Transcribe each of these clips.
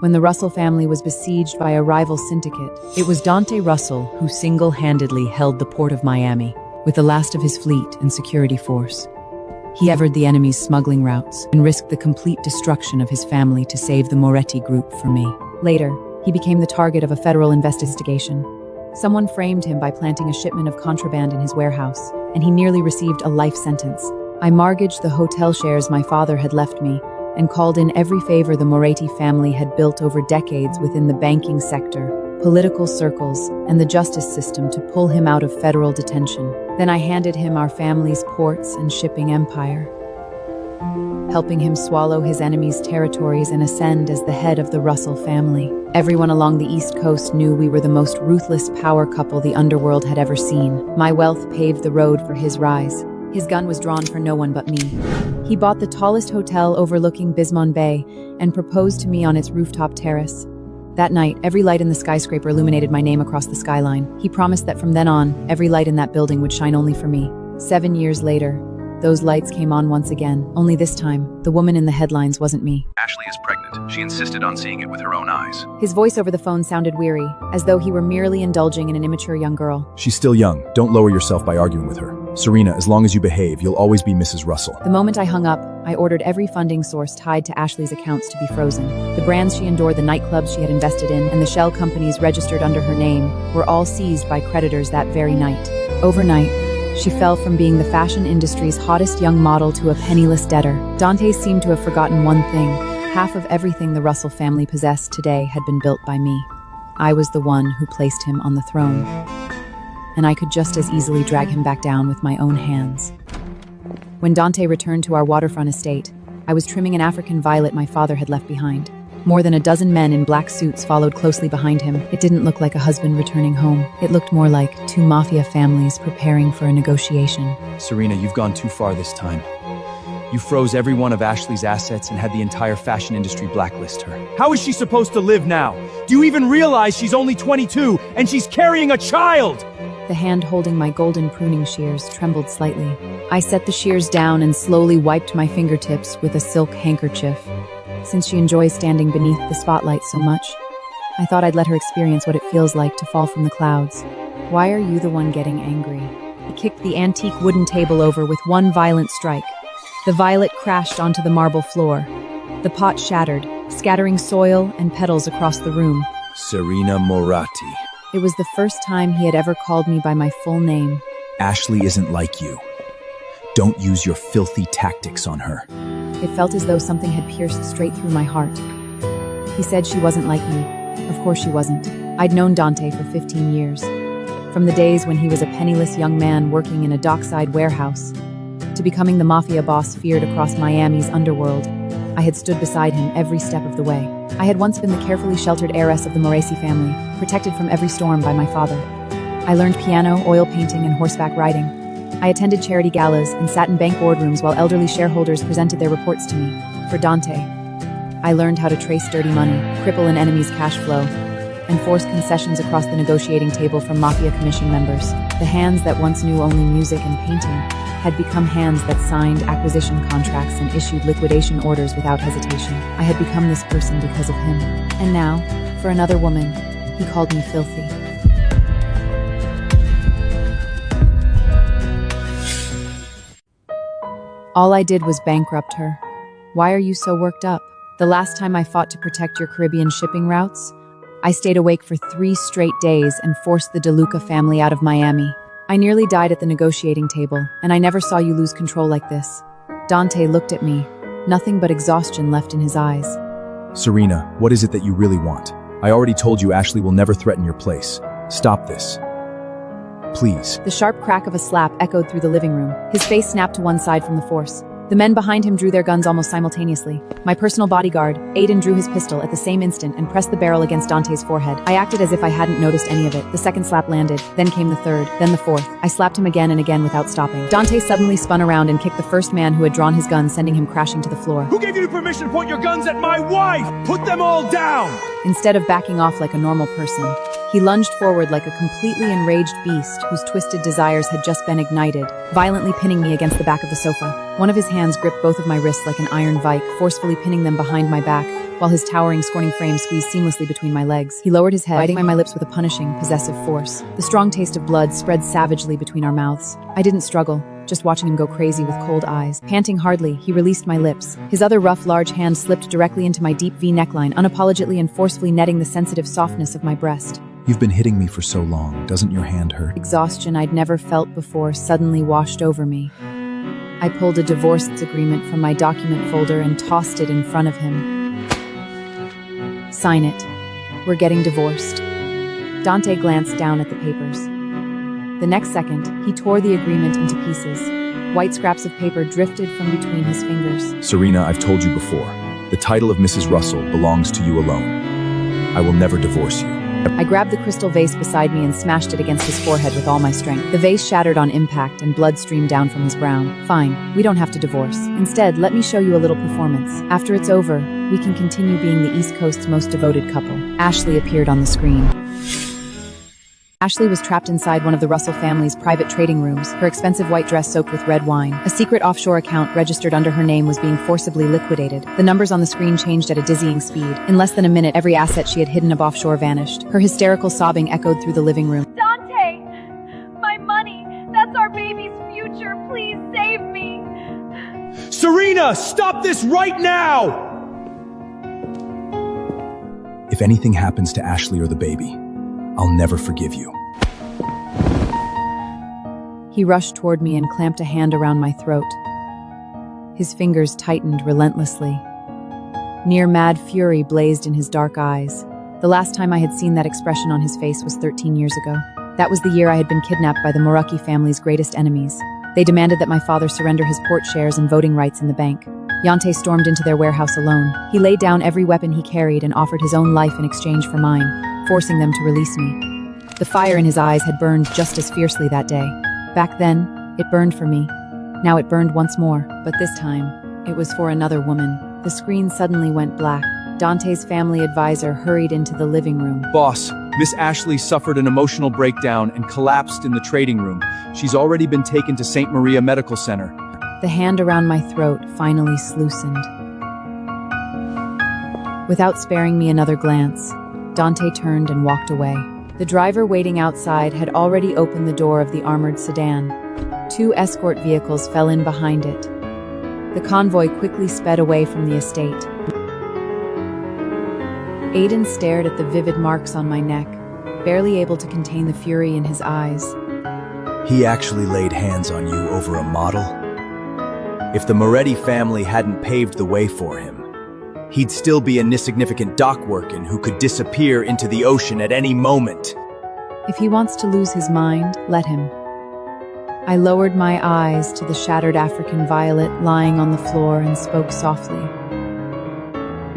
when the Russell family was besieged by a rival syndicate. It was Dante Russell who single-handedly held the port of Miami with the last of his fleet and security force. He severed the enemy's smuggling routes and risked the complete destruction of his family to save the Moretti group for me. Later, he became the target of a federal investigation. Someone framed him by planting a shipment of contraband in his warehouse, and he nearly received a life sentence. I mortgaged the hotel shares my father had left me and called in every favor the Moretti family had built over decades within the banking sector, political circles, and the justice system to pull him out of federal detention. Then I handed him our family's ports and shipping empire, helping him swallow his enemies' territories and ascend as the head of the Russell family. Everyone along the East Coast knew we were the most ruthless power couple the underworld had ever seen. My wealth paved the road for his rise. His gun was drawn for no one but me. He bought the tallest hotel overlooking Bismon Bay and proposed to me on its rooftop terrace. That night, every light in the skyscraper illuminated my name across the skyline. He promised that from then on, every light in that building would shine only for me. 7 years later, those lights came on once again. Only this time, the woman in the headlines wasn't me. Ashley is pregnant. She insisted on seeing it with her own eyes. His voice over the phone sounded weary, as though he were merely indulging in an immature young girl. She's still young. Don't lower yourself by arguing with her. Serena, as long as you behave, you'll always be Mrs. Russell. The moment I hung up, I ordered every funding source tied to Ashley's accounts to be frozen. The brands she endorsed, the nightclubs she had invested in, and the shell companies registered under her name were all seized by creditors that very night. Overnight, she fell from being the fashion industry's hottest young model to a penniless debtor. Dante seemed to have forgotten one thing. Half of everything the Russell family possessed today had been built by me. I was the one who placed him on the throne, and I could just as easily drag him back down with my own hands. When Dante returned to our waterfront estate, I was trimming an African violet my father had left behind. More than a dozen men in black suits followed closely behind him. It didn't look like a husband returning home. It looked more like two mafia families preparing for a negotiation. Serena, you've gone too far this time. You froze every one of Ashley's assets and had the entire fashion industry blacklist her. How is she supposed to live now? Do you even realize she's only 22 and she's carrying a child? The hand holding my golden pruning shears trembled slightly. I set the shears down and slowly wiped my fingertips with a silk handkerchief. Since she enjoys standing beneath the spotlight so much, I thought I'd let her experience what it feels like to fall from the clouds. Why are you the one getting angry? He kicked the antique wooden table over with one violent strike. The violet crashed onto the marble floor. The pot shattered, scattering soil and petals across the room. Serena Moretti. It was the first time he had ever called me by my full name. Ashley isn't like you. Don't use your filthy tactics on her. It felt as though something had pierced straight through my heart. He said she wasn't like me. Of course she wasn't. I'd known Dante for 15 years. From the days when he was a penniless young man working in a dockside warehouse, to becoming the mafia boss feared across Miami's underworld, I had stood beside him every step of the way. I had once been the carefully sheltered heiress of the Moretti family, protected from every storm by my father. I learned piano, oil painting, and horseback riding. I attended charity galas and sat in bank boardrooms while elderly shareholders presented their reports to me. For Dante, I learned how to trace dirty money, cripple an enemy's cash flow, and force concessions across the negotiating table from mafia commission members. The hands that once knew only music and painting had become hands that signed acquisition contracts and issued liquidation orders without hesitation. I had become this person because of him. And now, for another woman, he called me filthy. All I did was bankrupt her. Why are you so worked up? The last time I fought to protect your Caribbean shipping routes, I stayed awake for 3 straight days and forced the DeLuca family out of Miami. I nearly died at the negotiating table, and I never saw you lose control like this. Dante looked at me, nothing but exhaustion left in his eyes. Serena, what is it that you really want? I already told you Ashley will never threaten your place. Stop this. Please. The sharp crack of a slap echoed through the living room. His face snapped to one side from the force. The men behind him drew their guns almost simultaneously. My personal bodyguard, Aiden, drew his pistol at the same instant and pressed the barrel against Dante's forehead. I acted as if I hadn't noticed any of it. The second slap landed, then came the third, then the fourth. I slapped him again and again without stopping. Dante suddenly spun around and kicked the first man who had drawn his gun, sending him crashing to the floor. Who gave you permission to point your guns at my wife? Put them all down! Instead of backing off like a normal person, He lunged forward like a completely enraged beast whose twisted desires had just been ignited, violently pinning me against the back of the sofa. One of his hands gripped both of my wrists like an iron vike, forcefully pinning them behind my back, while his towering, scorning frame squeezed seamlessly between my legs. He lowered his head, biting my lips with a punishing, possessive force. The strong taste of blood spread savagely between our mouths. I didn't struggle, just watching him go crazy with cold eyes. Panting hardly, he released my lips. His other rough, large hand slipped directly into my deep V neckline, unapologetically and forcefully netting the sensitive softness of my breast. You've been hitting me for so long. Doesn't your hand hurt? Exhaustion I'd never felt before suddenly washed over me. I pulled a divorce agreement from my document folder and tossed it in front of him. Sign it. We're getting divorced. Dante glanced down at the papers. The next second, he tore the agreement into pieces. White scraps of paper drifted from between his fingers. Serena, I've told you before. The title of Mrs. Russell belongs to you alone. I will never divorce you. I grabbed the crystal vase beside me and smashed it against his forehead with all my strength. The vase shattered on impact and blood streamed down from his brow. Fine, we don't have to divorce. Instead, let me show you a little performance. After it's over, we can continue being the East Coast's most devoted couple. Ashley appeared on the screen. Ashley was trapped inside one of the Russell family's private trading rooms, her expensive white dress soaked with red wine. A secret offshore account registered under her name was being forcibly liquidated. The numbers on the screen changed at a dizzying speed. In less than a minute, every asset she had hidden up offshore vanished. Her hysterical sobbing echoed through the living room. Dante! My money! That's our baby's future! Please save me! Serena, stop this right now! If anything happens to Ashley or the baby, I'll never forgive you. He rushed toward me and clamped a hand around my throat. His fingers tightened relentlessly. Near mad fury blazed in his dark eyes. The last time I had seen that expression on his face was 13 years ago. That was the year I had been kidnapped by the Moraki family's greatest enemies. They demanded that my father surrender his port shares and voting rights in the bank. Yante stormed into their warehouse alone. He laid down every weapon he carried and offered his own life in exchange for mine, forcing them to release me. The fire in his eyes had burned just as fiercely that day. Back then, it burned for me. Now it burned once more, but this time, it was for another woman. The screen suddenly went black. Dante's family advisor hurried into the living room. Boss, Miss Ashley suffered an emotional breakdown and collapsed in the trading room. She's already been taken to St. Maria Medical Center. The hand around my throat finally loosened. Without sparing me another glance, Dante turned and walked away. The driver waiting outside had already opened the door of the armored sedan. 2 escort vehicles fell in behind it. The convoy quickly sped away from the estate. Aiden stared at the vivid marks on my neck, barely able to contain the fury in his eyes. He actually laid hands on you over a model? If the Moretti family hadn't paved the way for him, he'd still be an insignificant dock workin' who could disappear into the ocean at any moment. If he wants to lose his mind, let him. I lowered my eyes to the shattered African violet lying on the floor and spoke softly.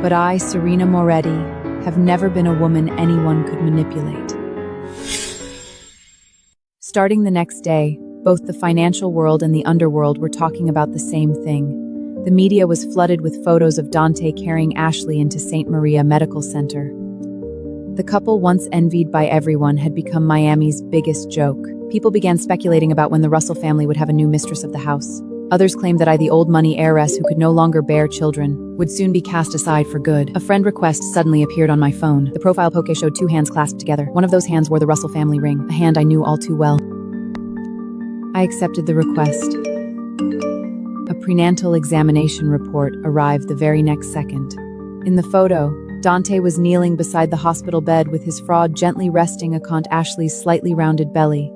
But I, Serena Moretti, have never been a woman anyone could manipulate. Starting the next day, both the financial world and the underworld were talking about the same thing. The media was flooded with photos of Dante carrying Ashley into St. Maria Medical Center. The couple, once envied by everyone, had become Miami's biggest joke. People began speculating about when the Russell family would have a new mistress of the house. Others claimed that I, the old money heiress who could no longer bear children, would soon be cast aside for good. A friend request suddenly appeared on my phone. The profile poke showed 2 hands clasped together. One of those hands wore the Russell family ring, a hand I knew all too well. I accepted the request. A prenatal examination report arrived the very next second. In the photo, Dante was kneeling beside the hospital bed with his fraud gently resting against Ashley's slightly rounded belly.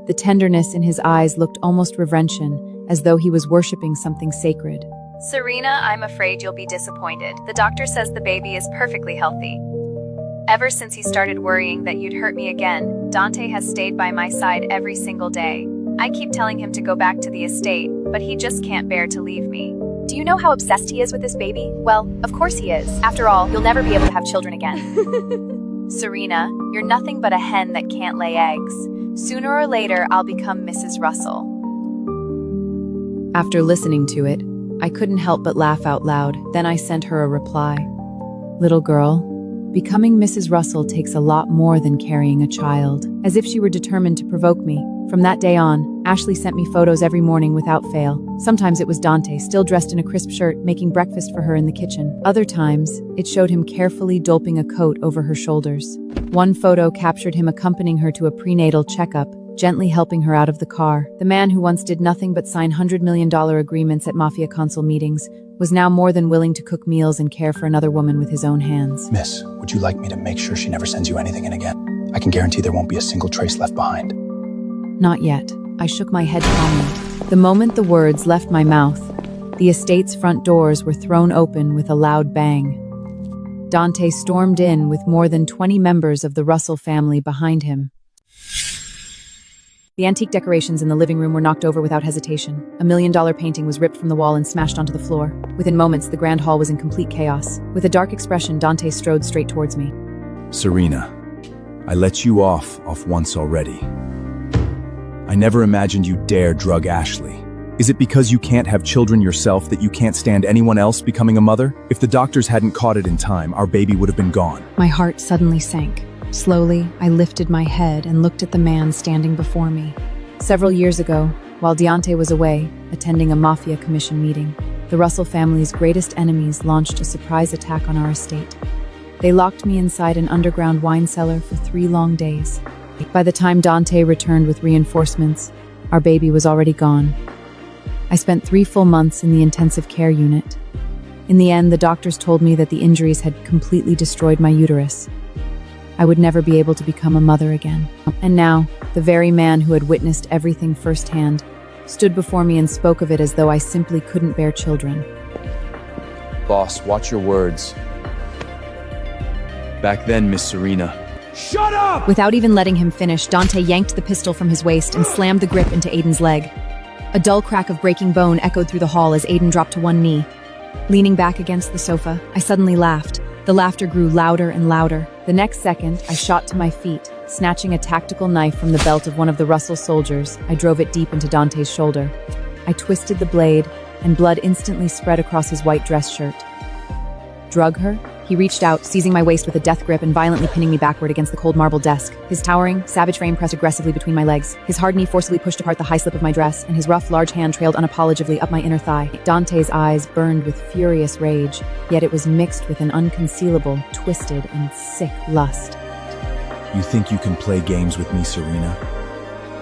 The tenderness in his eyes looked almost reverential, as though he was worshipping something sacred. Serena, I'm afraid you'll be disappointed. The doctor says the baby is perfectly healthy. Ever since he started worrying that you'd hurt me again, Dante has stayed by my side every single day. I keep telling him to go back to the estate, but he just can't bear to leave me. Do you know how obsessed he is with this baby? Well, of course he is. After all, you'll never be able to have children again. Serena, you're nothing but a hen that can't lay eggs. Sooner or later, I'll become Mrs. Russell. After listening to it, I couldn't help but laugh out loud. Then I sent her a reply. Little girl, Becoming Mrs. Russell takes a lot more than carrying a child. As if she were determined to provoke me. From that day on, Ashley sent me photos every morning without fail. Sometimes it was Dante, still dressed in a crisp shirt, making breakfast for her in the kitchen. Other times, it showed him carefully doping a coat over her shoulders. One photo captured him accompanying her to a prenatal checkup, gently helping her out of the car. The man who once did nothing but sign $100 million agreements at mafia council meetings was now more than willing to cook meals and care for another woman with his own hands. Miss, would you like me to make sure she never sends you anything in again? I can guarantee there won't be a single trace left behind. Not yet. I shook my head calmly. The moment the words left my mouth, the estate's front doors were thrown open with a loud bang. Dante stormed in with more than 20 members of the Russell family behind him. The antique decorations in the living room were knocked over without hesitation. $1 million painting was ripped from the wall and smashed onto the floor. Within moments, the grand hall was in complete chaos. With a dark expression, Dante strode straight towards me. Serena, I let you off once already. I never imagined you'd dare drug Ashley. Is it because you can't have children yourself that you can't stand anyone else becoming a mother? If the doctors hadn't caught it in time, our baby would have been gone. My heart suddenly sank. Slowly, I lifted my head and looked at the man standing before me. Several years ago, while Dante was away, attending a mafia commission meeting, the Russell family's greatest enemies launched a surprise attack on our estate. They locked me inside an underground wine cellar for 3 long days. By the time Dante returned with reinforcements, our baby was already gone. I spent 3 full months in the intensive care unit. In the end, the doctors told me that the injuries had completely destroyed my uterus. I would never be able to become a mother again. And now, the very man who had witnessed everything firsthand stood before me and spoke of it as though I simply couldn't bear children. Boss, watch your words. Back then, Miss Serena. Shut up! Without even letting him finish, Dante yanked the pistol from his waist and slammed the grip into Aiden's leg. A dull crack of breaking bone echoed through the hall as Aiden dropped to one knee. Leaning back against the sofa, I suddenly laughed. The laughter grew louder and louder. The next second, I shot to my feet. Snatching a tactical knife from the belt of one of the Russell soldiers, I drove it deep into Dante's shoulder. I twisted the blade, and blood instantly spread across his white dress shirt. Drug her? He reached out, seizing my waist with a death grip and violently pinning me backward against the cold marble desk. His towering, savage frame pressed aggressively between my legs. His hard knee forcibly pushed apart the high slip of my dress, and his rough, large hand trailed unapologetically up my inner thigh. Dante's eyes burned with furious rage, yet it was mixed with an unconcealable, twisted, and sick lust. You think you can play games with me, Serena?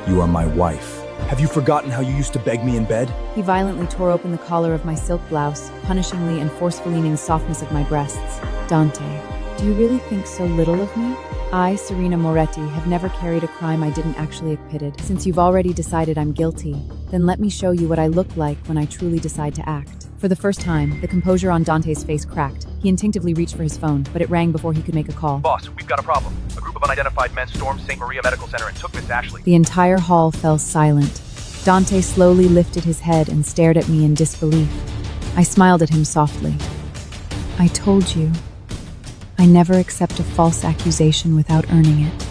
You are my wife. Have you forgotten how you used to beg me in bed? He violently tore open the collar of my silk blouse, punishingly and forcefully kneading the softness of my breasts. Dante, do you really think so little of me? I, Serena Moretti, have never carried a crime I didn't actually have committed. Since you've already decided I'm guilty, then let me show you what I look like when I truly decide to act. For the first time, the composure on Dante's face cracked. He instinctively reached for his phone, but it rang before he could make a call. Boss, we've got a problem. A group of unidentified men stormed St. Maria Medical Center and took Miss Ashley. The entire hall fell silent. Dante slowly lifted his head and stared at me in disbelief. I smiled at him softly. I told you. I never accept a false accusation without earning it.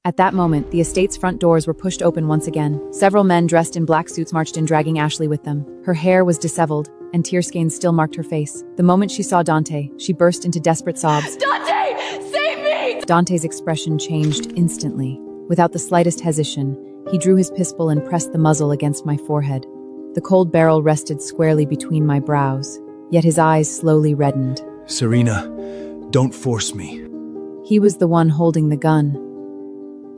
At that moment, the estate's front doors were pushed open once again. Several men dressed in black suits marched in, dragging Ashley with them. Her hair was disheveled, and tear stains still marked her face. The moment she saw Dante, she burst into desperate sobs. Dante! Save me! Dante's expression changed instantly. Without the slightest hesitation, he drew his pistol and pressed the muzzle against my forehead. The cold barrel rested squarely between my brows, yet his eyes slowly reddened. Serena, don't force me. He was the one holding the gun,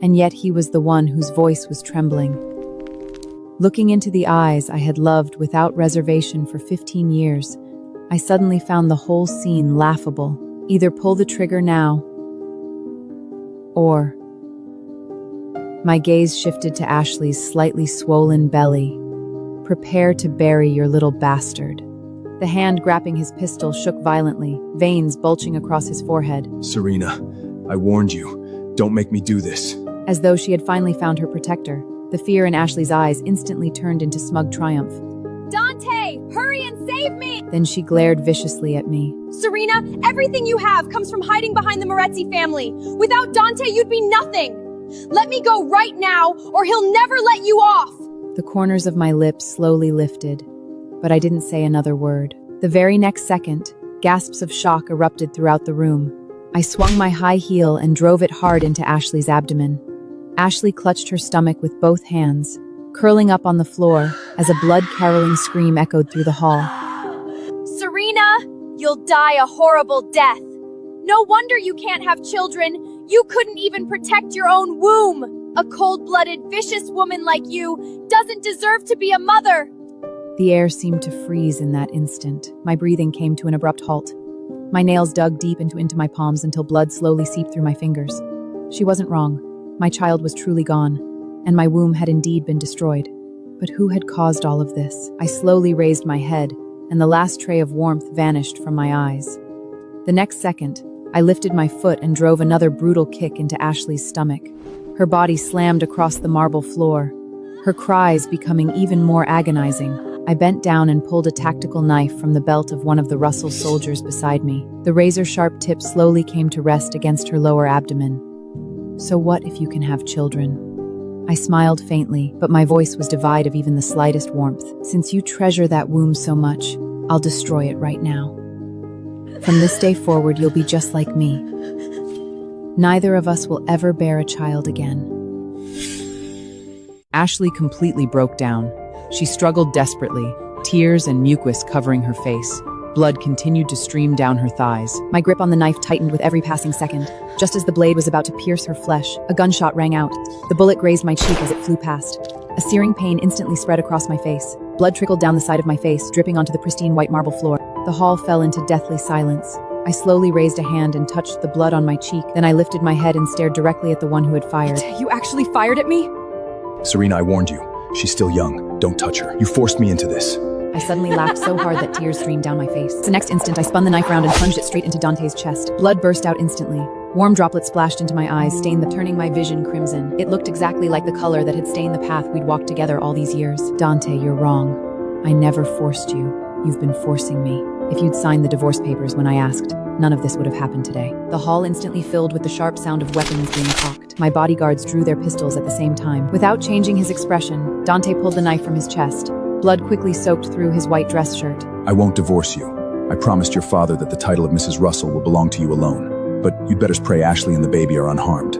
and yet he was the one whose voice was trembling. Looking into the eyes I had loved without reservation for 15 years, I suddenly found the whole scene laughable. Either pull the trigger now, or... My gaze shifted to Ashley's slightly swollen belly. Prepare to bury your little bastard. The hand grabbing his pistol shook violently, veins bulging across his forehead. Serena, I warned you. Don't make me do this. As though she had finally found her protector, the fear in Ashley's eyes instantly turned into smug triumph. Dante, hurry and save me! Then she glared viciously at me. Serena, everything you have comes from hiding behind the Moretti family. Without Dante, you'd be nothing. Let me go right now, or he'll never let you off! The corners of my lips slowly lifted, but I didn't say another word. The very next second, Gasps of shock erupted throughout the room. I swung my high heel and drove it hard into Ashley's abdomen. Ashley clutched her stomach with both hands, curling up on the floor as a blood-curdling scream echoed through the hall. Serena, you'll die a horrible death. No wonder you can't have children. You couldn't even protect your own womb. A cold-blooded, vicious woman like you doesn't deserve to be a mother. The air seemed to freeze in that instant. My breathing came to an abrupt halt. My nails dug deep into my palms until blood slowly seeped through my fingers. She wasn't wrong. My child was truly gone, and my womb had indeed been destroyed. But who had caused all of this? I slowly raised my head, and the last tray of warmth vanished from my eyes. The next second, I lifted my foot and drove another brutal kick into Ashley's stomach. Her body slammed across the marble floor, her cries becoming even more agonizing. I bent down and pulled a tactical knife from the belt of one of the Russell soldiers beside me. The razor-sharp tip slowly came to rest against her lower abdomen. So what if you can have children? I smiled faintly, but my voice was devoid of even the slightest warmth. Since you treasure that womb so much, I'll destroy it right now. From this day forward, you'll be just like me. Neither of us will ever bear a child again. Ashley completely broke down. She struggled desperately, tears and mucus covering her face. Blood continued to stream down her thighs. My grip on the knife tightened with every passing second. Just as the blade was about to pierce her flesh, a gunshot rang out. The bullet grazed my cheek as it flew past. A searing pain instantly spread across my face. Blood trickled down the side of my face, dripping onto the pristine white marble floor. The hall fell into deathly silence. I slowly raised a hand and touched the blood on my cheek. Then I lifted my head and stared directly at the one who had fired. You actually fired at me? Serena, I warned you. She's still young. Don't touch her. You forced me into this. I suddenly laughed so hard that tears streamed down my face. The next instant, I spun the knife round and plunged it straight into Dante's chest. Blood burst out instantly. Warm droplets splashed into my eyes, turning my vision crimson. It looked exactly like the color that had stained the path we'd walked together all these years. Dante, you're wrong. I never forced you. You've been forcing me. If you'd signed the divorce papers when I asked, none of this would have happened today. The hall instantly filled with the sharp sound of weapons being cocked. My bodyguards drew their pistols at the same time. Without changing his expression, Dante pulled the knife from his chest. Blood quickly soaked through his white dress shirt. I won't divorce you. I promised your father that the title of Mrs. Russell will belong to you alone. But you'd better pray Ashley and the baby are unharmed.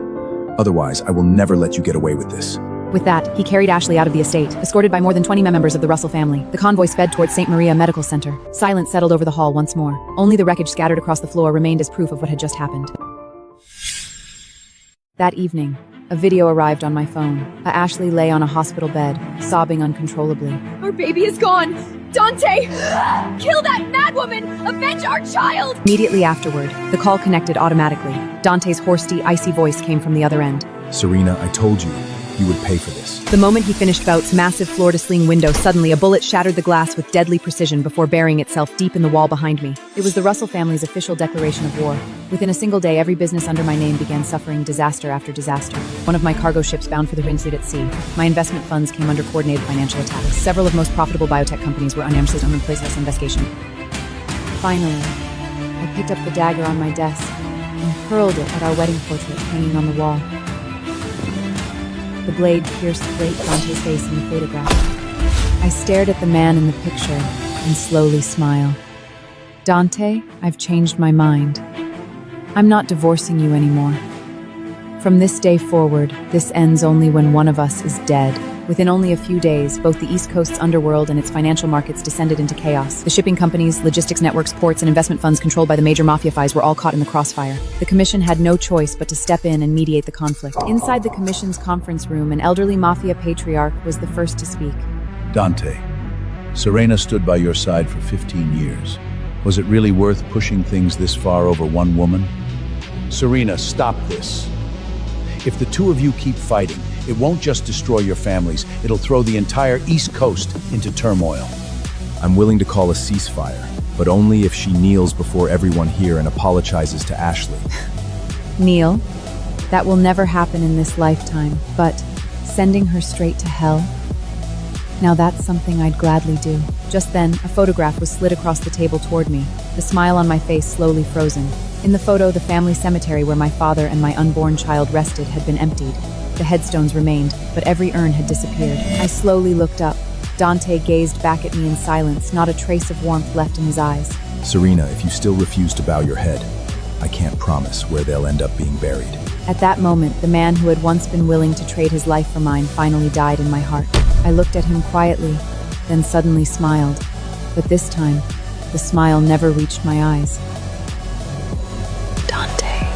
Otherwise, I will never let you get away with this. With that, he carried Ashley out of the estate, escorted by more than 20 members of the Russell family. The convoy sped towards St. Maria Medical Center. Silence settled over the hall once more. Only the wreckage scattered across the floor remained as proof of what had just happened. That evening, a video arrived on my phone. Ashley lay on a hospital bed, sobbing uncontrollably. Our baby is gone! Dante! Kill that madwoman! Avenge our child! Immediately afterward, the call connected automatically. Dante's hoarse, icy voice came from the other end. Serena, I told you, you would pay for this. The moment he finished Bout's massive floor-to-ceiling window, suddenly a bullet shattered the glass with deadly precision before burying itself deep in the wall behind me. It was the Russell family's official declaration of war. Within a single day, every business under my name began suffering disaster after disaster. One of my cargo ships bound for the Rinslead at sea. My investment funds came under coordinated financial attacks. Several of most profitable biotech companies were unambushed on this investigation. Finally, I picked up the dagger on my desk and hurled it at our wedding portrait hanging on the wall. The blade pierced great Dante's face in the photograph. I stared at the man in the picture and slowly smiled. Dante, I've changed my mind. I'm not divorcing you anymore. From this day forward, this ends only when one of us is dead. Within only a few days, both the East Coast's underworld and its financial markets descended into chaos. The shipping companies, logistics networks, ports, and investment funds controlled by the major mafia fies were all caught in the crossfire. The commission had no choice but to step in and mediate the conflict. Inside the commission's conference room, an elderly mafia patriarch was the first to speak. Dante, Serena stood by your side for 15 years. Was it really worth pushing things this far over one woman? Serena, stop this. If the two of you keep fighting, it won't just destroy your families, it'll throw the entire East Coast into turmoil. I'm willing to call a ceasefire, but only if she kneels before everyone here and apologizes to Ashley. Kneel? That will never happen in this lifetime, but sending her straight to hell? Now that's something I'd gladly do. Just then, a photograph was slid across the table toward me, the smile on my face slowly frozen. In the photo, the family cemetery where my father and my unborn child rested had been emptied. The headstones remained, but every urn had disappeared. I slowly looked up, Dante gazed back at me in silence, not a trace of warmth left in his eyes. Serena, if you still refuse to bow your head, I can't promise where they'll end up being buried. At that moment, the man who had once been willing to trade his life for mine finally died in my heart. I looked at him quietly, then suddenly smiled. But this time, the smile never reached my eyes. Dante,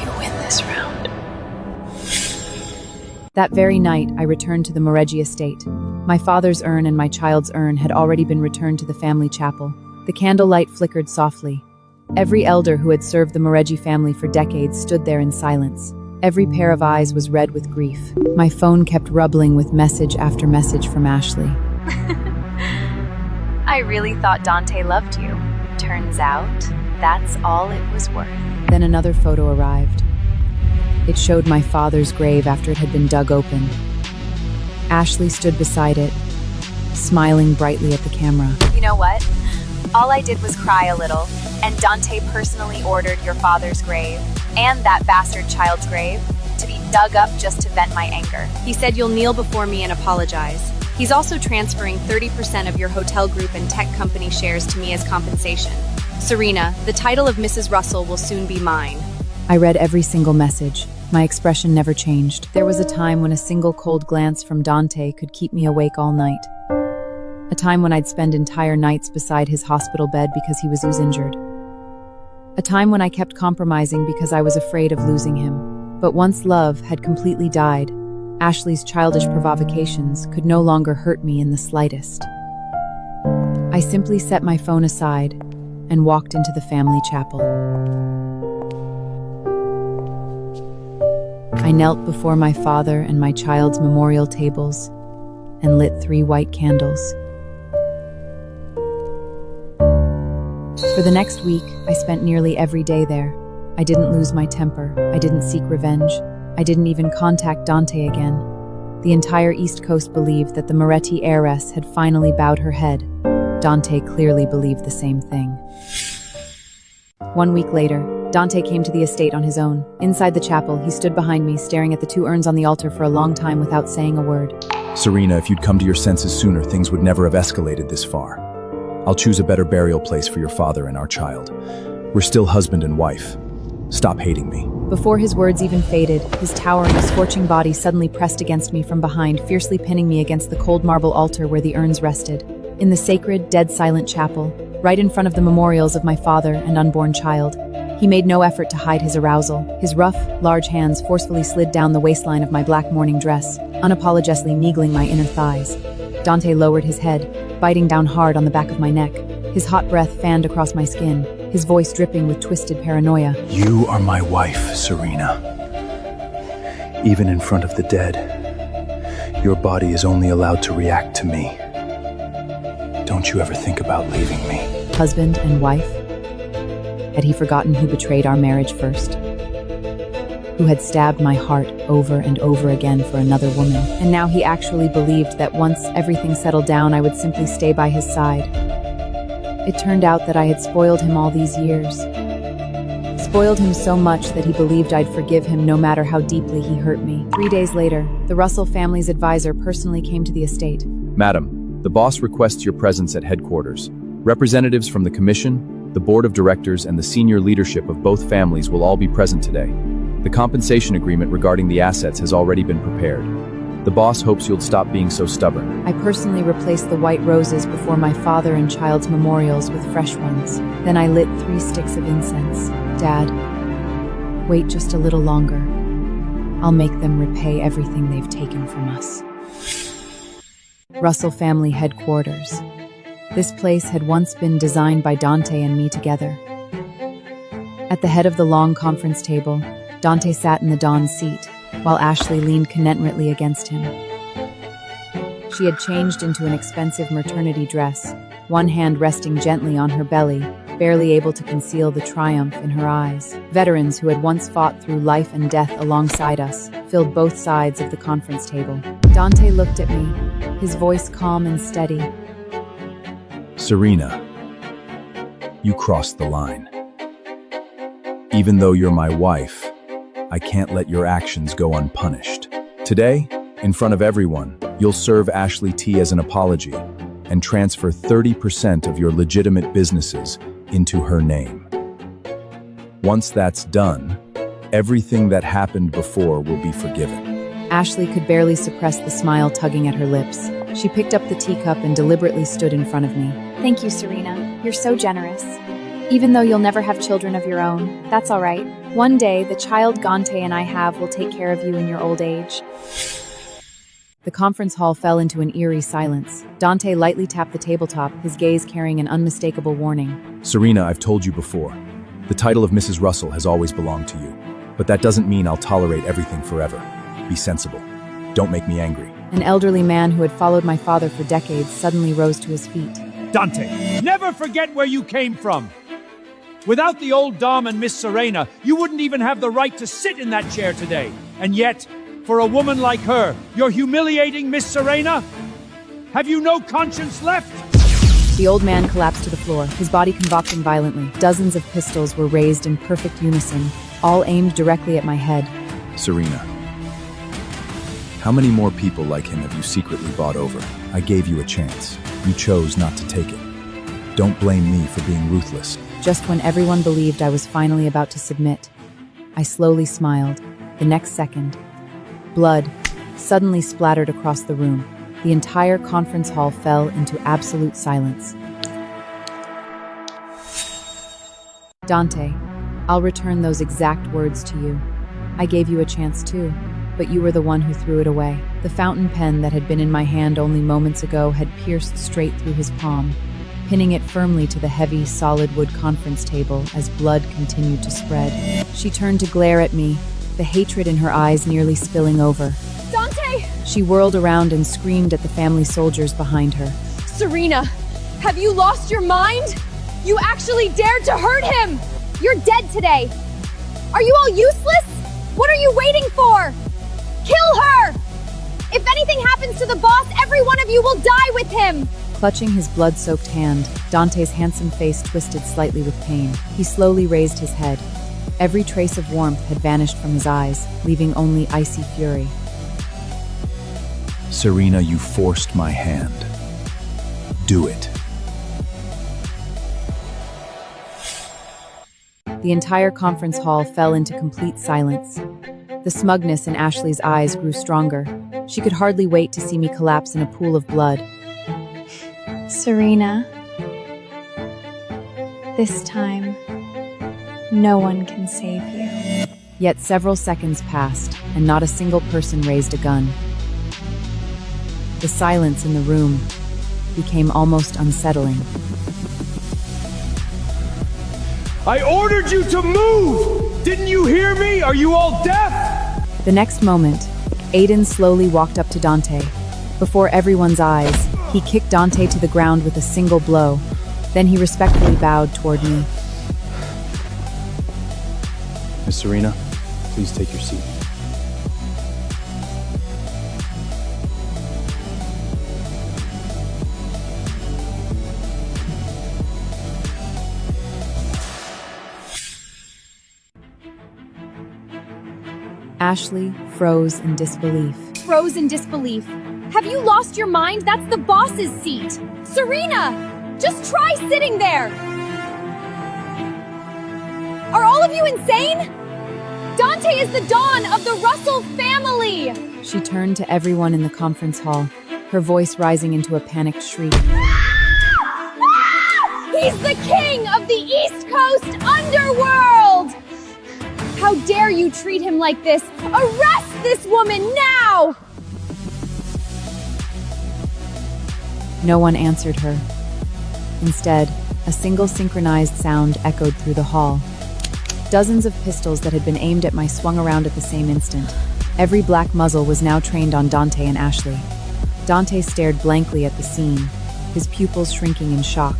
you win this round. That very night, I returned to the Moreggi estate. My father's urn and my child's urn had already been returned to the family chapel. The candlelight flickered softly. Every elder who had served the Moreggi family for decades stood there in silence. Every pair of eyes was red with grief. My phone kept rumbling with message after message from Ashley. I really thought Dante loved you. Turns out, that's all it was worth. Then another photo arrived. It showed my father's grave after it had been dug open. Ashley stood beside it, smiling brightly at the camera. You know what? All I did was cry a little, and Dante personally ordered your father's grave, and that bastard child's grave, to be dug up just to vent my anger. He said you'll kneel before me and apologize. He's also transferring 30% of your hotel group and tech company shares to me as compensation. Serena, the title of Mrs. Russell will soon be mine. I read every single message. My expression never changed. There was a time when a single cold glance from Dante could keep me awake all night. A time when I'd spend entire nights beside his hospital bed because he was injured. A time when I kept compromising because I was afraid of losing him. But once love had completely died, Ashley's childish provocations could no longer hurt me in the slightest. I simply set my phone aside and walked into the family chapel. I knelt before my father and my child's memorial tables and lit 3 white candles. For the next week, I spent nearly every day there. I didn't lose my temper. I didn't seek revenge. I didn't even contact Dante again. The entire East Coast believed that the Moretti heiress had finally bowed her head. Dante clearly believed the same thing. 1 week later, Dante came to the estate on his own. Inside the chapel, he stood behind me, staring at the 2 urns on the altar for a long time without saying a word. Serena, if you'd come to your senses sooner, things would never have escalated this far. I'll choose a better burial place for your father and our child. We're still husband and wife. Stop hating me. Before his words even faded, his towering, scorching body suddenly pressed against me from behind, fiercely pinning me against the cold marble altar where the urns rested. In the sacred, dead silent chapel, right in front of the memorials of my father and unborn child, he made no effort to hide his arousal. His rough, large hands forcefully slid down the waistline of my black mourning dress, unapologetically needling my inner thighs. Dante lowered his head, biting down hard on the back of my neck. His hot breath fanned across my skin, his voice dripping with twisted paranoia. You are my wife, Serena. Even in front of the dead, your body is only allowed to react to me. Don't you ever think about leaving me. Husband and wife? Had he forgotten who betrayed our marriage first? Who had stabbed my heart over and over again for another woman? And now he actually believed that once everything settled down, I would simply stay by his side. It turned out that I had spoiled him all these years. Spoiled him so much that he believed I'd forgive him no matter how deeply he hurt me. 3 days later, the Russell family's advisor personally came to the estate. Madam, the boss requests your presence at headquarters. Representatives from the commission, the board of directors, and the senior leadership of both families will all be present today. The compensation agreement regarding the assets has already been prepared. The boss hopes you'll stop being so stubborn. I personally replaced the white roses before my father and child's memorials with fresh ones. Then I lit 3 sticks of incense. Dad, wait just a little longer. I'll make them repay everything they've taken from us. Russell family headquarters. This place had once been designed by Dante and me together. At the head of the long conference table, Dante sat in the Don's seat, while Ashley leaned contentedly against him. She had changed into an expensive maternity dress, one hand resting gently on her belly, barely able to conceal the triumph in her eyes. Veterans who had once fought through life and death alongside us filled both sides of the conference table. Dante looked at me, his voice calm and steady. Serena, you crossed the line. Even though you're my wife, I can't let your actions go unpunished. Today, in front of everyone, You'll serve Ashley T as an apology and transfer 30% of your legitimate businesses into her name. Once that's done, everything that happened before will be forgiven. Ashley could barely suppress the smile tugging at her lips. She picked up the teacup and deliberately stood in front of me. Thank you, Serena. You're so generous. Even though you'll never have children of your own, that's all right. One day, the child Dante and I have will take care of you in your old age. The conference hall fell into an eerie silence. Dante lightly tapped the tabletop, his gaze carrying an unmistakable warning. Serena, I've told you before, the title of Mrs. Russell has always belonged to you. But that doesn't mean I'll tolerate everything forever. Be sensible. Don't make me angry. An elderly man who had followed my father for decades suddenly rose to his feet. Dante, never forget where you came from. Without the old Dom and Miss Serena, you wouldn't even have the right to sit in that chair today. And yet, for a woman like her, you're humiliating Miss Serena? Have you no conscience left? The old man collapsed to the floor, his body convulsing violently. Dozens of pistols were raised in perfect unison, all aimed directly at my head. Serena, how many more people like him have you secretly bought over? I gave you a chance. You chose not to take it. Don't blame me for being ruthless. Just when everyone believed I was finally about to submit, I slowly smiled. The next second, blood suddenly splattered across the room. The entire conference hall fell into absolute silence. Dante, I'll return those exact words to you. I gave you a chance too, but you were the one who threw it away. The fountain pen that had been in my hand only moments ago had pierced straight through his palm, pinning it firmly to the heavy, solid wood conference table as blood continued to spread. She turned to glare at me, the hatred in her eyes nearly spilling over. Dante! She whirled around and screamed at the family soldiers behind her. Serena, have you lost your mind? You actually dared to hurt him! You're dead today! Are you all useless? What are you waiting for? Kill her! If anything happens to the boss, every one of you will die with him! Clutching his blood-soaked hand, Dante's handsome face twisted slightly with pain. He slowly raised his head. Every trace of warmth had vanished from his eyes, leaving only icy fury. Serena, you forced my hand. Do it. The entire conference hall fell into complete silence. The smugness in Ashley's eyes grew stronger. She could hardly wait to see me collapse in a pool of blood. Serena, this time, no one can save you. Yet several seconds passed, and not a single person raised a gun. The silence in the room became almost unsettling. I ordered you to move! Didn't you hear me? Are you all deaf? The next moment, Aiden slowly walked up to Dante. Before everyone's eyes, he kicked Dante to the ground with a single blow. Then he respectfully bowed toward me. Miss Serena, please take your seat. Ashley froze in disbelief. Froze in disbelief. Have you lost your mind? That's the boss's seat. Serena, just try sitting there. Are all of you insane? Dante is the Don of the Russell family. She turned to everyone in the conference hall, her voice rising into a panicked shriek. He's the king of the East Coast underworld! How dare you treat him like this? Arrest this woman now! No one answered her. Instead, a single synchronized sound echoed through the hall. Dozens of pistols that had been aimed at me swung around at the same instant. Every black muzzle was now trained on Dante and Ashley. Dante stared blankly at the scene, his pupils shrinking in shock.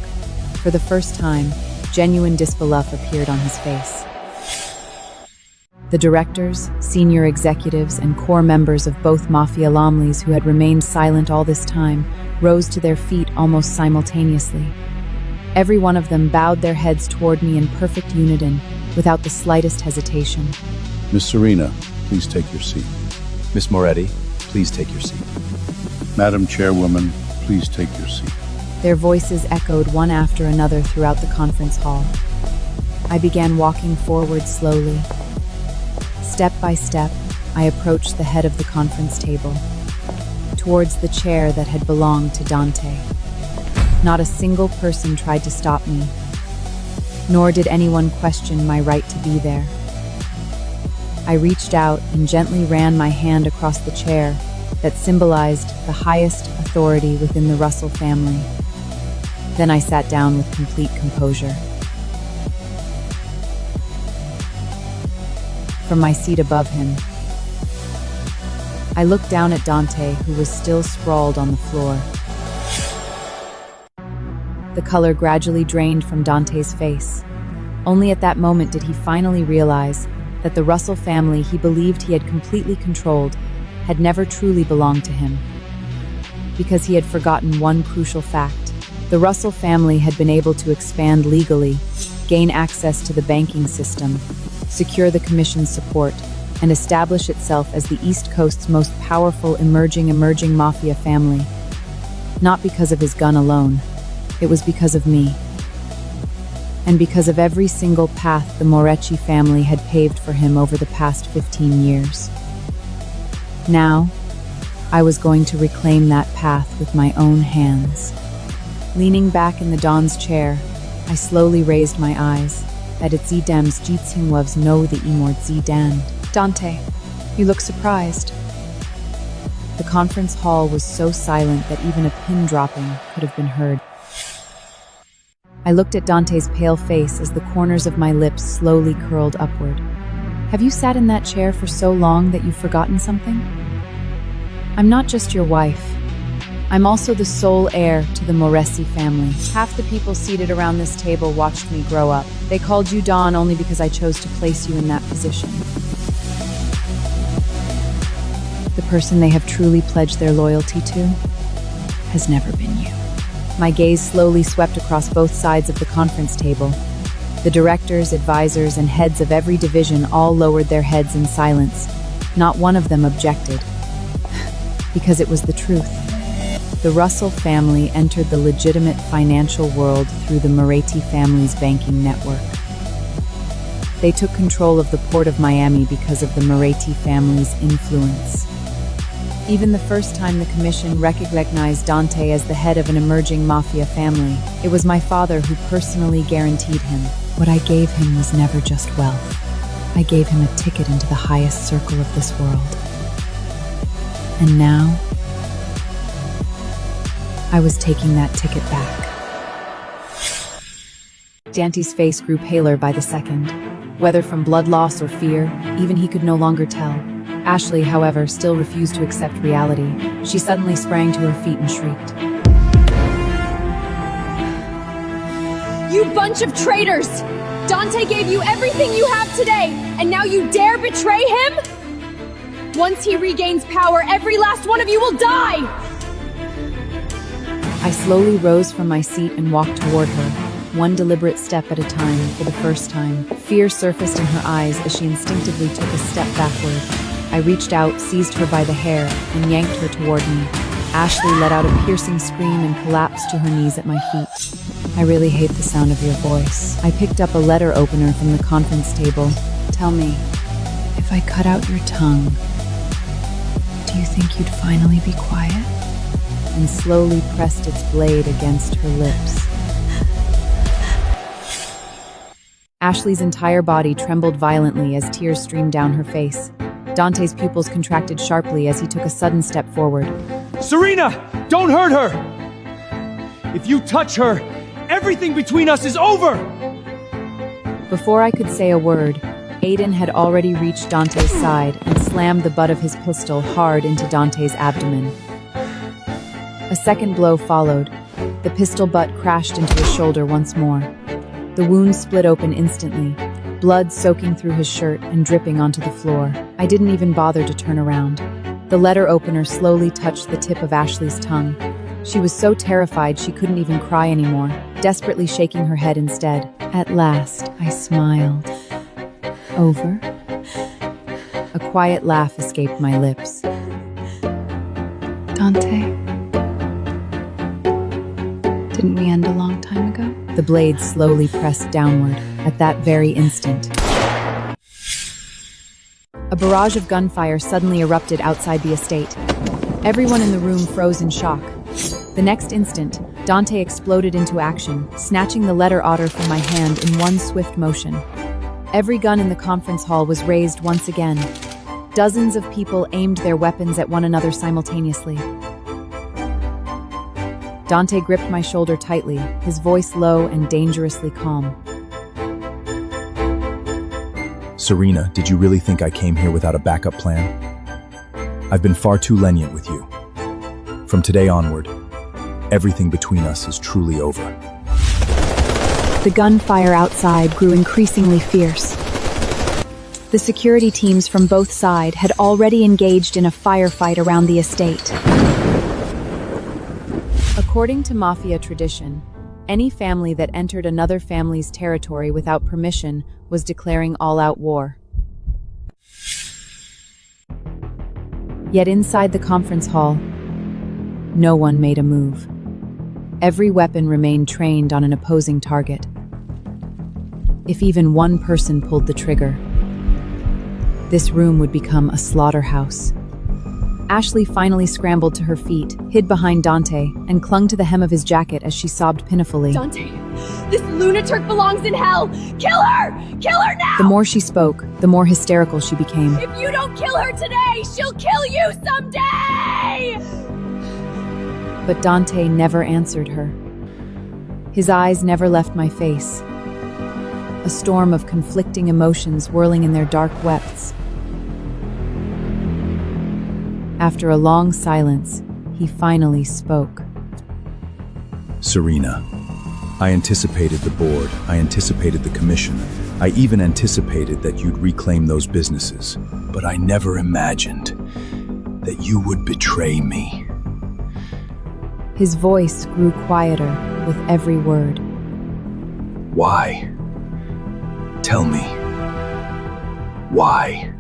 For the first time, genuine disbelief appeared on his face. The directors, senior executives, and core members of both Mafia Lomleys who had remained silent all this time rose to their feet almost simultaneously. Every one of them bowed their heads toward me in perfect unison, without the slightest hesitation. Miss Serena, please take your seat. Miss Moretti, please take your seat. Madam Chairwoman, please take your seat. Their voices echoed one after another throughout the conference hall. I began walking forward slowly. Step by step, I approached the head of the conference table, towards the chair that had belonged to Dante. Not a single person tried to stop me, nor did anyone question my right to be there. I reached out and gently ran my hand across the chair that symbolized the highest authority within the Russell family. Then I sat down with complete composure. From my seat above him, I looked down at Dante, who was still sprawled on the floor. The color gradually drained from Dante's face. Only at that moment did he finally realize that the Russell family he believed he had completely controlled had never truly belonged to him. Because he had forgotten one crucial fact. The Russell family had been able to expand legally, gain access to the banking system, secure the Commission's support, and establish itself as the East Coast's most powerful emerging mafia family. Not because of his gun alone, it was because of me. And because of every single path the Morecci family had paved for him over the past 15 years. Now, I was going to reclaim that path with my own hands. Leaning back in the Don's chair, I slowly raised my eyes. That it's Dems Jitsingwevs know the Imort Dan. Dante, you look surprised. The conference hall was so silent that even a pin dropping could have been heard. I looked at Dante's pale face as the corners of my lips slowly curled upward. Have you sat in that chair for so long that you've forgotten something? I'm not just your wife. I'm also the sole heir to the Morecci family. Half the people seated around this table watched me grow up. They called you Don only because I chose to place you in that position. The person they have truly pledged their loyalty to has never been you. My gaze slowly swept across both sides of the conference table. The directors, advisors, and heads of every division all lowered their heads in silence. Not one of them objected. Because it was the truth. The Russell family entered the legitimate financial world through the Moretti family's banking network. They took control of the port of Miami because of the Moretti family's influence. Even the first time the Commission recognized Dante as the head of an emerging mafia family, it was my father who personally guaranteed him. What I gave him was never just wealth. I gave him a ticket into the highest circle of this world. And now, I was taking that ticket back. Dante's face grew paler by the second. Whether from blood loss or fear, even he could no longer tell. Ashley, however, still refused to accept reality. She suddenly sprang to her feet and shrieked. You bunch of traitors! Dante gave you everything you have today, and now you dare betray him? Once he regains power, every last one of you will die! I slowly rose from my seat and walked toward her, one deliberate step at a time. For the first time, fear surfaced in her eyes as she instinctively took a step backward. I reached out, seized her by the hair, and yanked her toward me. Ashley let out a piercing scream and collapsed to her knees at my feet. I really hate the sound of your voice. I picked up a letter opener from the conference table. Tell me, if I cut out your tongue, do you think you'd finally be quiet? And slowly pressed its blade against her lips. Ashley's entire body trembled violently as tears streamed down her face. Dante's pupils contracted sharply as he took a sudden step forward. Serena, don't hurt her! If you touch her, everything between us is over! Before I could say a word, Aiden had already reached Dante's side and slammed the butt of his pistol hard into Dante's abdomen. A second blow followed. The pistol butt crashed into his shoulder once more. The wound split open instantly, blood soaking through his shirt and dripping onto the floor. I didn't even bother to turn around. The letter opener slowly touched the tip of Ashley's tongue. She was so terrified she couldn't even cry anymore, desperately shaking her head instead. At last, I smiled. Over? A quiet laugh escaped my lips. Dante? Didn't we end a long time ago? The blade slowly pressed downward. At that very instant, a barrage of gunfire suddenly erupted outside the estate. Everyone in the room froze in shock. The next instant, Dante exploded into action, snatching the letter otter from my hand in one swift motion. Every gun in the conference hall was raised once again. Dozens of people aimed their weapons at one another simultaneously. Dante gripped my shoulder tightly, his voice low and dangerously calm. Serena, did you really think I came here without a backup plan? I've been far too lenient with you. From today onward, everything between us is truly over. The gunfire outside grew increasingly fierce. The security teams from both sides had already engaged in a firefight around the estate. According to mafia tradition, any family that entered another family's territory without permission was declaring all-out war. Yet inside the conference hall, no one made a move. Every weapon remained trained on an opposing target. If even one person pulled the trigger, this room would become a slaughterhouse. Ashley finally scrambled to her feet, hid behind Dante, and clung to the hem of his jacket as she sobbed pitifully. Dante, this lunatic belongs in hell! Kill her! Kill her now! The more she spoke, the more hysterical she became. If you don't kill her today, she'll kill you someday! But Dante never answered her. His eyes never left my face. A storm of conflicting emotions whirling in their dark depths. After a long silence, he finally spoke. Serena, I anticipated the board, I anticipated the commission, I even anticipated that you'd reclaim those businesses, but I never imagined that you would betray me. His voice grew quieter with every word. Why? Tell me. Why?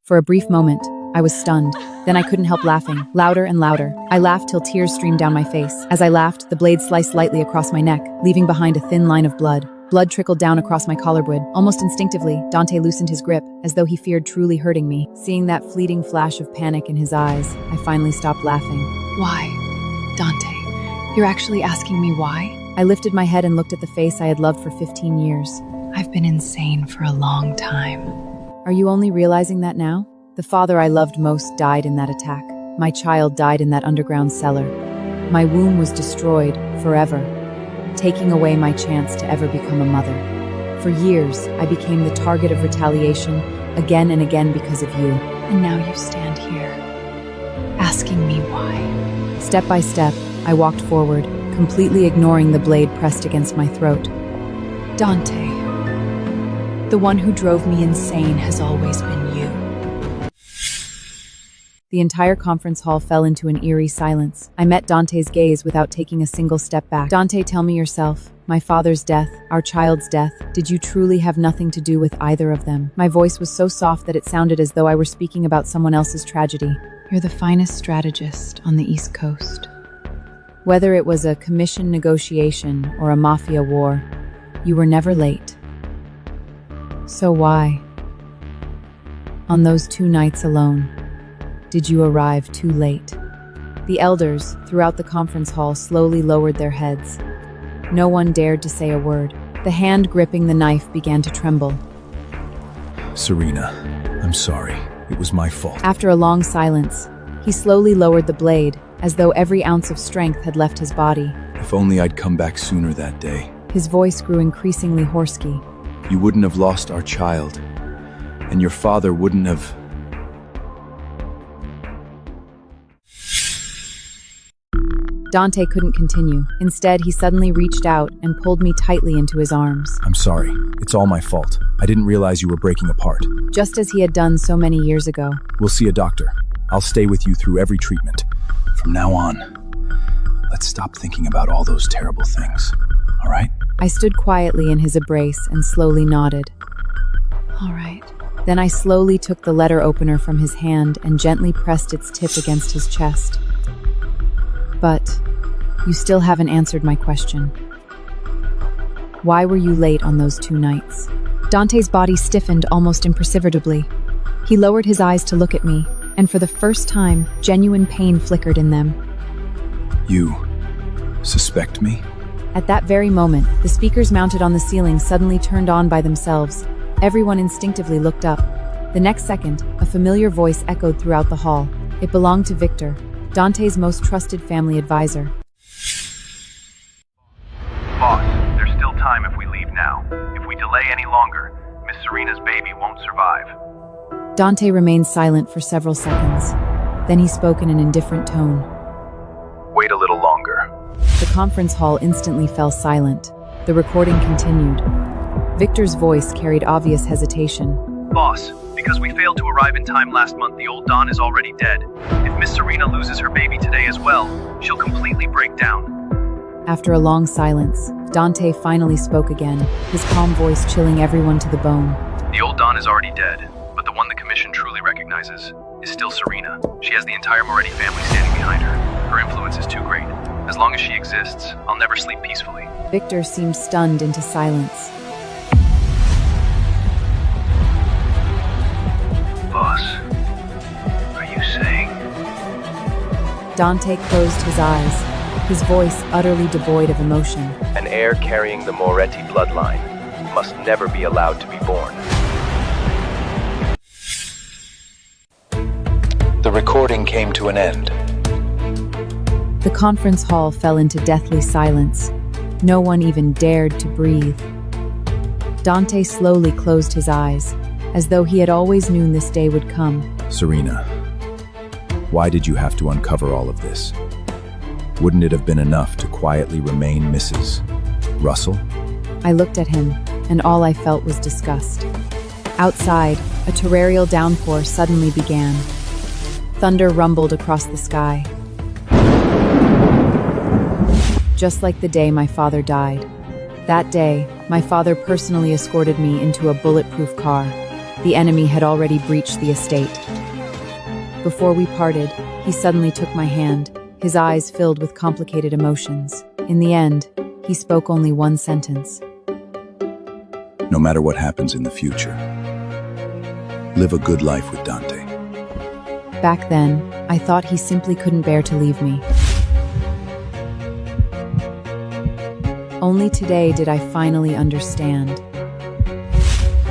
For a brief moment, I was stunned. Then I couldn't help laughing, louder and louder. I laughed till tears streamed down my face. As I laughed, the blade sliced lightly across my neck, leaving behind a thin line of blood. Blood trickled down across my collarbone. Almost instinctively, Dante loosened his grip, as though he feared truly hurting me. Seeing that fleeting flash of panic in his eyes, I finally stopped laughing. Why? Dante, you're actually asking me why? I lifted my head and looked at the face I had loved for 15 years. I've been insane for a long time. Are you only realizing that now? The father I loved most died in that attack. My child died in that underground cellar. My womb was destroyed forever, taking away my chance to ever become a mother. For years, I became the target of retaliation again and again because of you. And now you stand here, asking me why. Step by step, I walked forward, completely ignoring the blade pressed against my throat. Dante, the one who drove me insane has always been you. The entire conference hall fell into an eerie silence. I met Dante's gaze without taking a single step back. Dante, tell me yourself. My father's death, our child's death, did you truly have nothing to do with either of them? My voice was so soft that it sounded as though I were speaking about someone else's tragedy. You're the finest strategist on the East Coast. Whether it was a commission negotiation or a mafia war, you were never late. So why? On those 2 nights alone, did you arrive too late? The elders, throughout the conference hall, slowly lowered their heads. No one dared to say a word. The hand gripping the knife began to tremble. Serena, I'm sorry. It was my fault. After a long silence, he slowly lowered the blade, as though every ounce of strength had left his body. If only I'd come back sooner that day. His voice grew increasingly hoarse-y. You wouldn't have lost our child, and your father wouldn't have... Dante couldn't continue. Instead, he suddenly reached out and pulled me tightly into his arms. I'm sorry. It's all my fault. I didn't realize you were breaking apart. Just as he had done so many years ago. We'll see a doctor. I'll stay with you through every treatment. From now on, let's stop thinking about all those terrible things. All right? I stood quietly in his embrace and slowly nodded. All right. Then I slowly took the letter opener from his hand and gently pressed its tip against his chest. But You still haven't answered my question. Why were you late on those 2 nights? Dante's body stiffened almost imperceptibly. He lowered his eyes to look at me, and for the first time, genuine pain flickered in them. You suspect me? At that very moment, the speakers mounted on the ceiling suddenly turned on by themselves. Everyone instinctively looked up. The next second, a familiar voice echoed throughout the hall. It belonged to Victor, Dante's most trusted family advisor. Boss, there's still time if we leave now. If we delay any longer, Miss Serena's baby won't survive. Dante remained silent for several seconds. Then he spoke in an indifferent tone. Wait a little longer. The conference hall instantly fell silent. The recording continued. Victor's voice carried obvious hesitation. Boss, because we failed to arrive in time last month, the old Don is already dead. If Miss Serena loses her baby today as well, she'll completely break down. After a long silence, Dante finally spoke again, his calm voice chilling everyone to the bone. The old Don is already dead, but the one the Commission truly recognizes is still Serena. She has the entire Moretti family standing behind her. Her influence is too great. As long as she exists, I'll never sleep peacefully. Victor seemed stunned into silence. Boss, are you saying? Dante closed his eyes, his voice utterly devoid of emotion. An heir carrying the Moretti bloodline must never be allowed to be born. The recording came to an end. The conference hall fell into deathly silence. No one even dared to breathe. Dante slowly closed his eyes, as though he had always known this day would come. Serena, why did you have to uncover all of this? Wouldn't it have been enough to quietly remain Mrs. Russell? I looked at him, and all I felt was disgust. Outside, a torrential downpour suddenly began. Thunder rumbled across the sky. Just like the day my father died. That day, my father personally escorted me into a bulletproof car. The enemy had already breached the estate. Before we parted, he suddenly took my hand, his eyes filled with complicated emotions. In the end, he spoke only one sentence. No matter what happens in the future, live a good life with Dante. Back then, I thought he simply couldn't bear to leave me. Only today did I finally understand.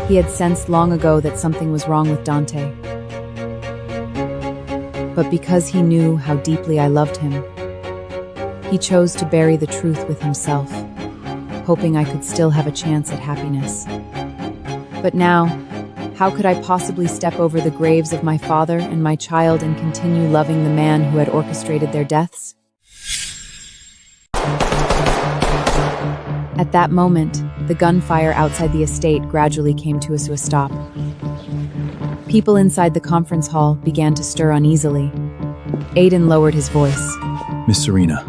He had sensed long ago that something was wrong with Dante. But because he knew how deeply I loved him, he chose to bury the truth with himself, hoping I could still have a chance at happiness. But now, how could I possibly step over the graves of my father and my child and continue loving the man who had orchestrated their deaths? At that moment, the gunfire outside the estate gradually came to a stop. People inside the conference hall began to stir uneasily. Aiden lowered his voice. Miss Serena,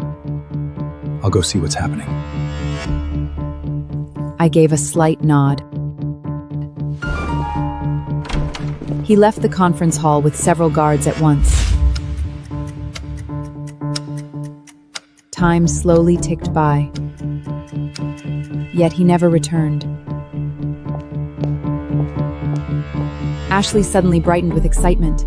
I'll go see what's happening. I gave a slight nod. He left the conference hall with several guards at once. Time slowly ticked by. Yet he never returned. Ashley suddenly brightened with excitement.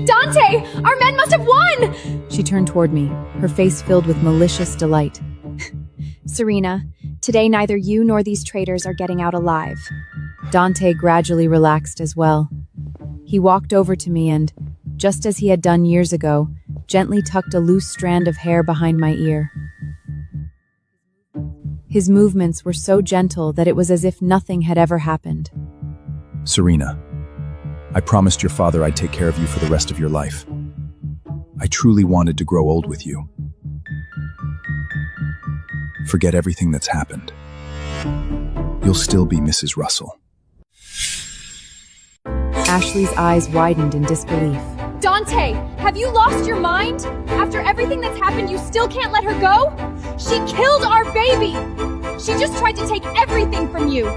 Dante! Our men must have won! She turned toward me, her face filled with malicious delight. Serena, today neither you nor these traitors are getting out alive. Dante gradually relaxed as well. He walked over to me and, just as he had done years ago, gently tucked a loose strand of hair behind my ear. His movements were so gentle that it was as if nothing had ever happened. Serena, I promised your father I'd take care of you for the rest of your life. I truly wanted to grow old with you. Forget everything that's happened. You'll still be Mrs. Russell. Ashley's eyes widened in disbelief. Dante, have you lost your mind? After everything that's happened, you still can't let her go? She killed our baby! She just tried to take everything from you.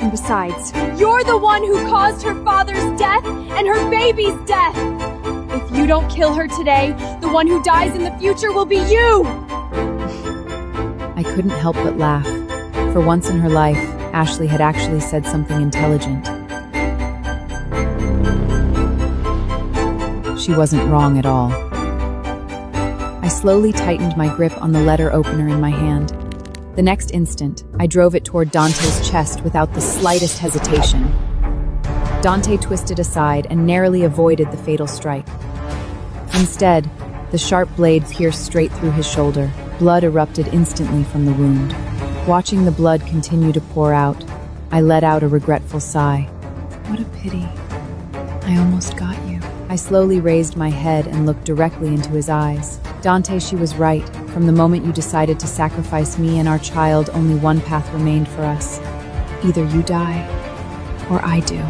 And besides, You're the one who caused her father's death and her baby's death. If you don't kill her today, the one who dies in the future will be you! I couldn't help but laugh. For once in her life, Ashley had actually said something intelligent. She wasn't wrong at all. I slowly tightened my grip on the letter opener in my hand. The next instant, I drove it toward Dante's chest without the slightest hesitation. Dante twisted aside and narrowly avoided the fatal strike. Instead, the sharp blade pierced straight through his shoulder. Blood erupted instantly from the wound. Watching the blood continue to pour out, I let out a regretful sigh. What a pity. I almost got you. I slowly raised my head and looked directly into his eyes. Dante, she was right. From the moment you decided to sacrifice me and our child, only one path remained for us. Either you die, or I do.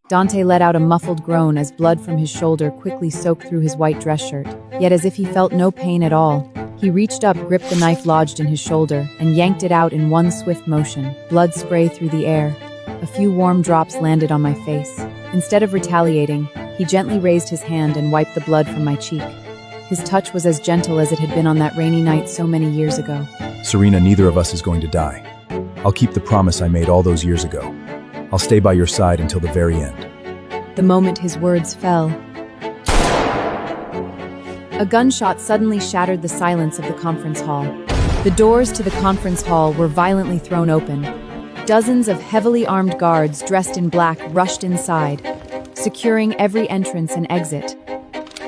Dante let out a muffled groan as blood from his shoulder quickly soaked through his white dress shirt. Yet as if he felt no pain at all, he reached up, gripped the knife lodged in his shoulder, and yanked it out in one swift motion. Blood sprayed through the air. A few warm drops landed on my face. Instead of retaliating, he gently raised his hand and wiped the blood from my cheek. His touch was as gentle as it had been on that rainy night so many years ago. Serena, neither of us is going to die. I'll keep the promise I made all those years ago. I'll stay by your side until the very end. The moment his words fell, a gunshot suddenly shattered the silence of the conference hall. The doors to the conference hall were violently thrown open. Dozens of heavily armed guards dressed in black rushed inside, securing every entrance and exit.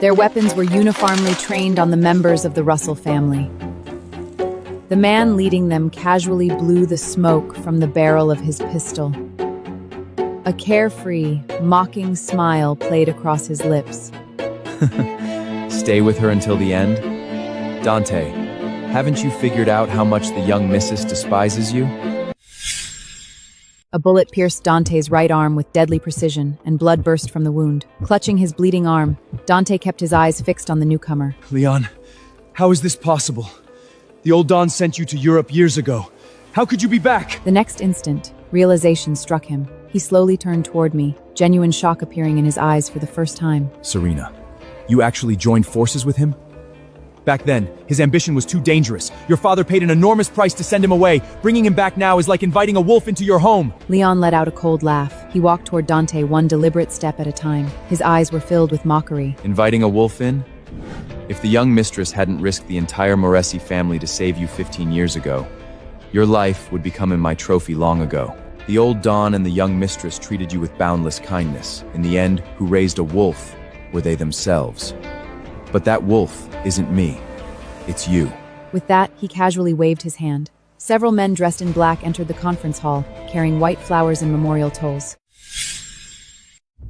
Their weapons were uniformly trained on the members of the Russell family. The man leading them casually blew the smoke from the barrel of his pistol. A carefree, mocking smile played across his lips. Stay with her until the end? Dante, haven't you figured out how much the young missus despises you? A bullet pierced Dante's right arm with deadly precision, and blood burst from the wound. Clutching his bleeding arm, Dante kept his eyes fixed on the newcomer. Leon, how is this possible? The old Don sent you to Europe years ago. How could you be back? The next instant, realization struck him. He slowly turned toward me, genuine shock appearing in his eyes for the first time. Serena, you actually joined forces with him? Back then, his ambition was too dangerous. Your father paid an enormous price to send him away. Bringing him back now is like inviting a wolf into your home. Leon let out a cold laugh. He walked toward Dante one deliberate step at a time. His eyes were filled with mockery. Inviting a wolf in? If the young mistress hadn't risked the entire Moresi family to save you 15 years ago, your life would become in my trophy long ago. The old Don and the young mistress treated you with boundless kindness. In the end, who raised a wolf were they themselves. But that wolf isn't me. It's you. With that, he casually waved his hand. Several men dressed in black entered the conference hall, carrying white flowers and memorial tolls.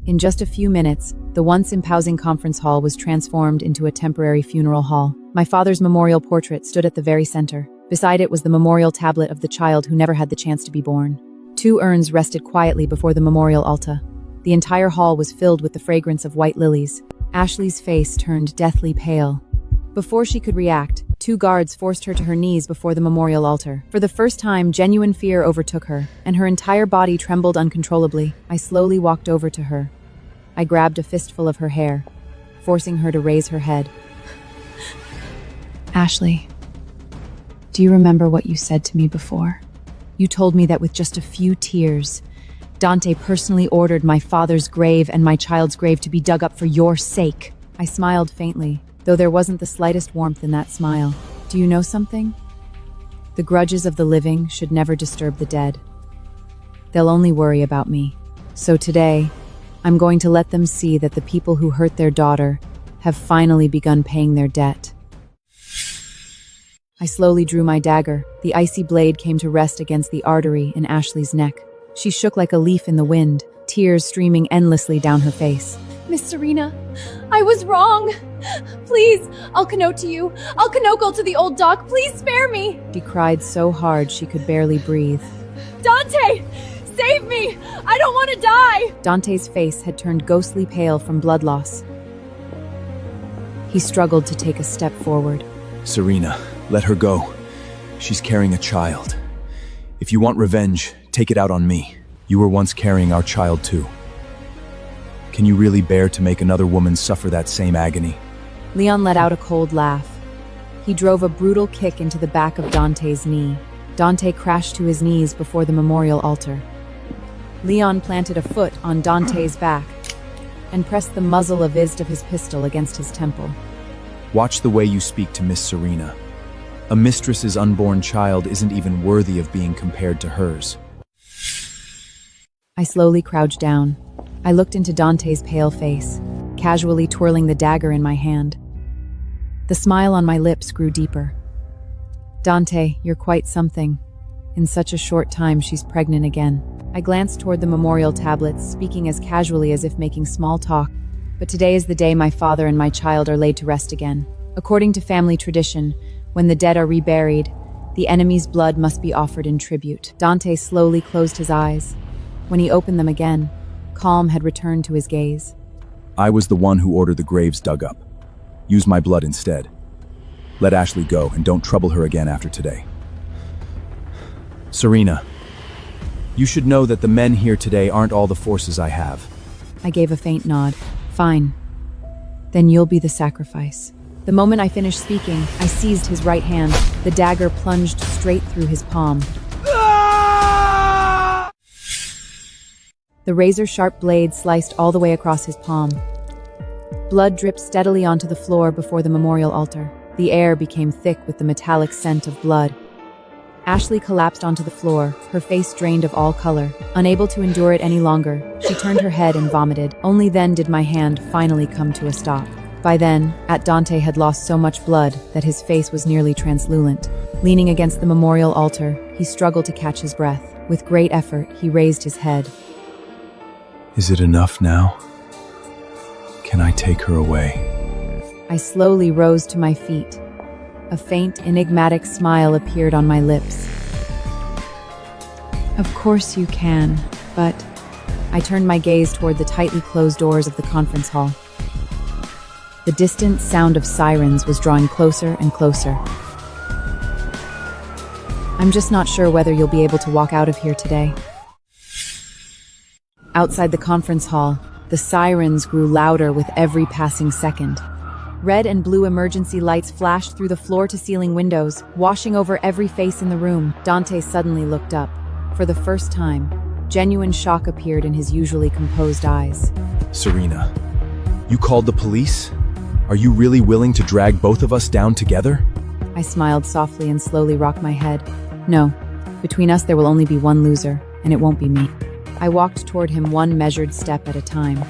In just a few minutes, the once imposing conference hall was transformed into a temporary funeral hall. My father's memorial portrait stood at the very center. Beside it was the memorial tablet of the child who never had the chance to be born. 2 urns rested quietly before the memorial altar. The entire hall was filled with the fragrance of white lilies. Ashley's face turned deathly pale. Before she could react, 2 guards forced her to her knees before the memorial altar. For the first time, genuine fear overtook her, and her entire body trembled uncontrollably. I slowly walked over to her. I grabbed a fistful of her hair, forcing her to raise her head. Ashley, do you remember what you said to me before? You told me that with just a few tears, Dante personally ordered my father's grave and my child's grave to be dug up for your sake. I smiled faintly, though there wasn't the slightest warmth in that smile. Do you know something? The grudges of the living should never disturb the dead. They'll only worry about me. So today, I'm going to let them see that the people who hurt their daughter have finally begun paying their debt. I slowly drew my dagger. The icy blade came to rest against the artery in Ashley's neck. She shook like a leaf in the wind, tears streaming endlessly down her face. Miss Serena, I was wrong. Please, I'll connote to you. I'll canocle to the old doc. Please spare me. She cried so hard she could barely breathe. Dante, save me. I don't want to die. Dante's face had turned ghostly pale from blood loss. He struggled to take a step forward. Serena, let her go. She's carrying a child. If you want revenge, take it out on me. You were once carrying our child too. Can you really bear to make another woman suffer that same agony? Leon let out a cold laugh. He drove a brutal kick into the back of Dante's knee. Dante crashed to his knees before the memorial altar. Leon planted a foot on Dante's back and pressed the muzzle of his pistol against his temple. Watch the way you speak to Miss Serena. A mistress's unborn child isn't even worthy of being compared to hers. I slowly crouched down. I looked into Dante's pale face, casually twirling the dagger in my hand. The smile on my lips grew deeper. Dante, you're quite something. In such a short time, she's pregnant again. I glanced toward the memorial tablets, speaking as casually as if making small talk. But today is the day my father and my child are laid to rest again. According to family tradition, when the dead are reburied, the enemy's blood must be offered in tribute. Dante slowly closed his eyes. When he opened them again, calm had returned to his gaze. I was the one who ordered the graves dug up. Use my blood instead. Let Ashley go and don't trouble her again after today. Serena, you should know that the men here today aren't all the forces I have. I gave a faint nod. Fine. Then you'll be the sacrifice. The moment I finished speaking, I seized his right hand. The dagger plunged straight through his palm. The razor-sharp blade sliced all the way across his palm. Blood dripped steadily onto the floor before the memorial altar. The air became thick with the metallic scent of blood. Ashley collapsed onto the floor, her face drained of all color. Unable to endure it any longer, she turned her head and vomited. Only then did my hand finally come to a stop. By then, Dante had lost so much blood that his face was nearly translucent. Leaning against the memorial altar, he struggled to catch his breath. With great effort, he raised his head. Is it enough now? Can I take her away? I slowly rose to my feet. A faint, enigmatic smile appeared on my lips. Of course you can, but... I turned my gaze toward the tightly closed doors of the conference hall. The distant sound of sirens was drawing closer and closer. I'm just not sure whether you'll be able to walk out of here today. Outside the conference hall, the sirens grew louder with every passing second. Red and blue emergency lights flashed through the floor-to-ceiling windows, washing over every face in the room. Dante suddenly looked up. For the first time, genuine shock appeared in his usually composed eyes. Serena, you called the police? Are you really willing to drag both of us down together? I smiled softly and slowly rocked my head. No, between us there will only be one loser, and it won't be me. I walked toward him one measured step at a time.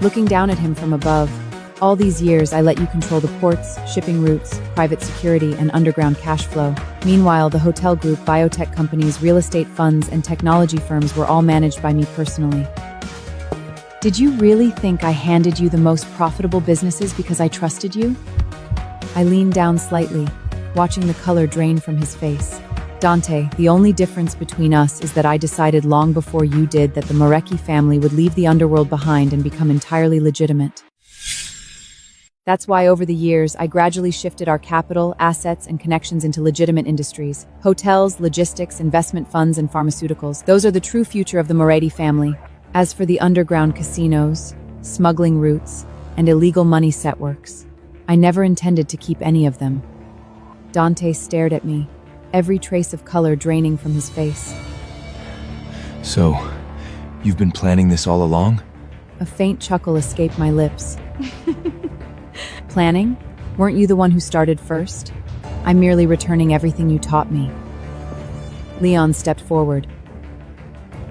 Looking down at him from above, all these years I let you control the ports, shipping routes, private security, and underground cash flow. Meanwhile, the hotel group, biotech companies, real estate funds, and technology firms were all managed by me personally. Did you really think I handed you the most profitable businesses because I trusted you? I leaned down slightly, watching the color drain from his face. Dante, the only difference between us is that I decided long before you did that the Morecki family would leave the underworld behind and become entirely legitimate. That's why over the years, I gradually shifted our capital, assets, and connections into legitimate industries. Hotels, logistics, investment funds, and pharmaceuticals. Those are the true future of the Moretti family. As for the underground casinos, smuggling routes, and illegal money networks, I never intended to keep any of them. Dante stared at me, every trace of color draining from his face. So, you've been planning this all along? A faint chuckle escaped my lips. Planning? Weren't you the one who started first? I'm merely returning everything you taught me. Leon stepped forward.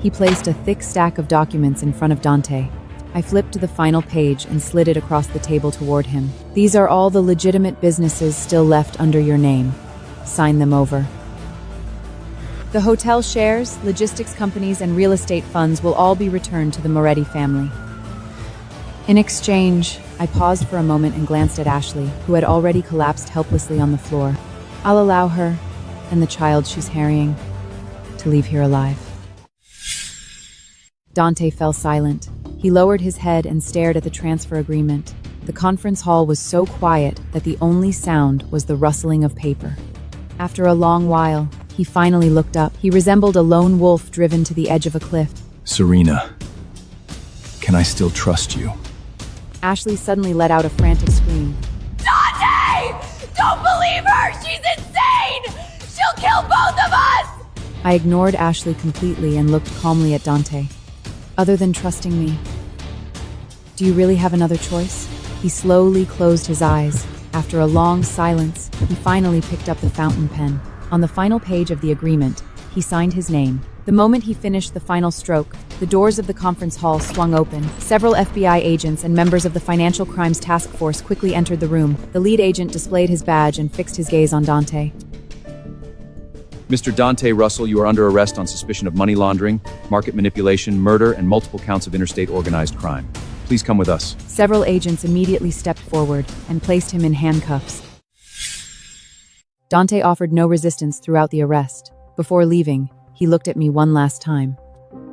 He placed a thick stack of documents in front of Dante. I flipped to the final page and slid it across the table toward him. These are all the legitimate businesses still left under your name. Sign them over. The hotel shares, logistics companies, and real estate funds will all be returned to the Moretti family. In exchange, I paused for a moment and glanced at Ashley, who had already collapsed helplessly on the floor. I'll allow her, and the child she's carrying, to leave here alive. Dante fell silent. He lowered his head and stared at the transfer agreement. The conference hall was so quiet that the only sound was the rustling of paper. After a long while, he finally looked up. He resembled a lone wolf driven to the edge of a cliff. Serena, Can I still trust you? Ashley suddenly let out a frantic scream. Dante! Don't believe her! She's insane! She'll kill both of us! I ignored Ashley completely and looked calmly at Dante. Other than trusting me, do you really have another choice? He slowly closed his eyes. After a long silence, he finally picked up the fountain pen. On the final page of the agreement, he signed his name. The moment he finished the final stroke, the doors of the conference hall swung open. Several FBI agents and members of the Financial Crimes Task Force quickly entered the room. The lead agent displayed his badge and fixed his gaze on Dante. Mr. Dante Russell, you are under arrest on suspicion of money laundering, market manipulation, murder, and multiple counts of interstate organized crime. Please come with us. Several agents immediately stepped forward and placed him in handcuffs. Dante offered no resistance throughout the arrest. Before leaving, he looked at me one last time.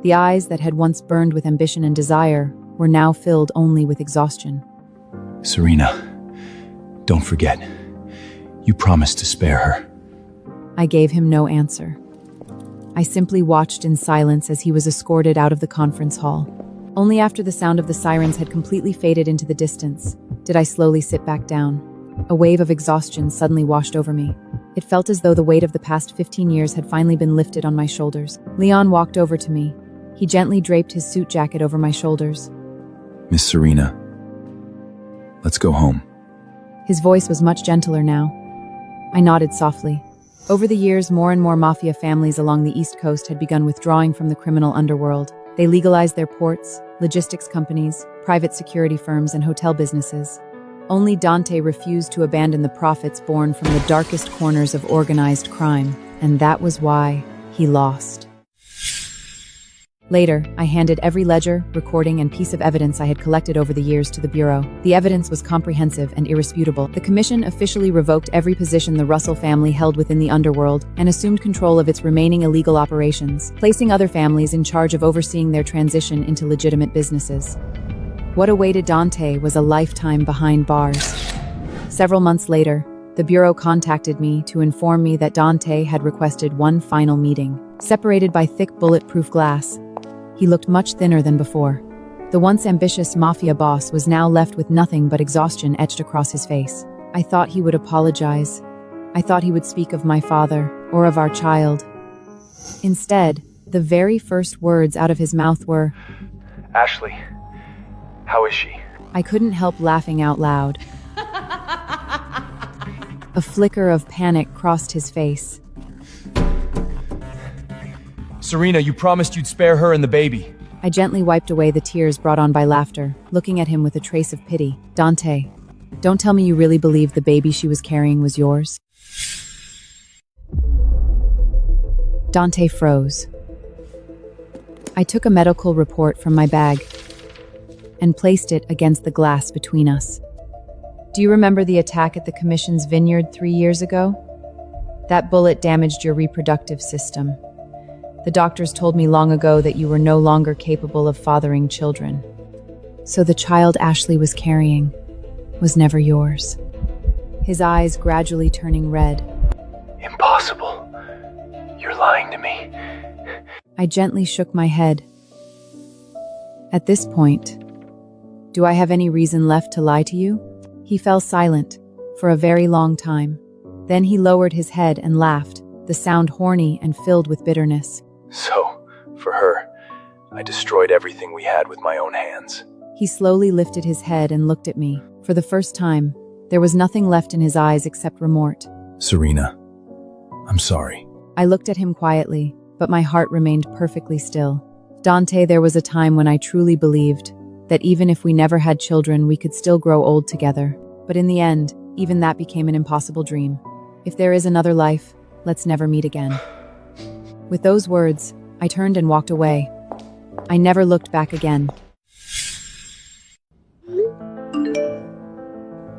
The eyes that had once burned with ambition and desire were now filled only with exhaustion. Serena, don't forget. You promised to spare her. I gave him no answer. I simply watched in silence as he was escorted out of the conference hall. Only after the sound of the sirens had completely faded into the distance did I slowly sit back down. A wave of exhaustion suddenly washed over me. It felt as though the weight of the past 15 years had finally been lifted on my shoulders. Leon walked over to me. He gently draped his suit jacket over my shoulders. Miss Serena, let's go home. His voice was much gentler now. I nodded softly. Over the years, more and more mafia families along the East Coast had begun withdrawing from the criminal underworld. They legalized their ports, logistics companies, private security firms, and hotel businesses. Only Dante refused to abandon the profits born from the darkest corners of organized crime, and that was why he lost. Later, I handed every ledger, recording, and piece of evidence I had collected over the years to the Bureau. The evidence was comprehensive and irrefutable. The Commission officially revoked every position the Russell family held within the underworld and assumed control of its remaining illegal operations, placing other families in charge of overseeing their transition into legitimate businesses. What awaited Dante was a lifetime behind bars. Several months later, the Bureau contacted me to inform me that Dante had requested one final meeting. Separated by thick bulletproof glass, he looked much thinner than before. The once ambitious mafia boss was now left with nothing but exhaustion etched across his face. I thought he would apologize. I thought he would speak of my father or of our child. Instead, the very first words out of his mouth were, Ashley, how is she? I couldn't help laughing out loud. A flicker of panic crossed his face. Serena, you promised you'd spare her and the baby. I gently wiped away the tears brought on by laughter, looking at him with a trace of pity. Dante, don't tell me you really believed the baby she was carrying was yours. Dante froze. I took a medical report from my bag and placed it against the glass between us. Do you remember the attack at the Commission's vineyard 3 years ago? That bullet damaged your reproductive system. The doctors told me long ago that you were no longer capable of fathering children. So the child Ashley was carrying was never yours. His eyes gradually turning red. Impossible. You're lying to me. I gently shook my head. At this point, do I have any reason left to lie to you? He fell silent for a very long time. Then he lowered his head and laughed, the sound horny and filled with bitterness. So, for her, I destroyed everything we had with my own hands. He slowly lifted his head and looked at me. For the first time, there was nothing left in his eyes except remorse. Serena, I'm sorry. I looked at him quietly, but my heart remained perfectly still. Dante, there was a time when I truly believed that even if we never had children, we could still grow old together. But in the end, even that became an impossible dream. If there is another life, let's never meet again. With those words, I turned and walked away. I never looked back again.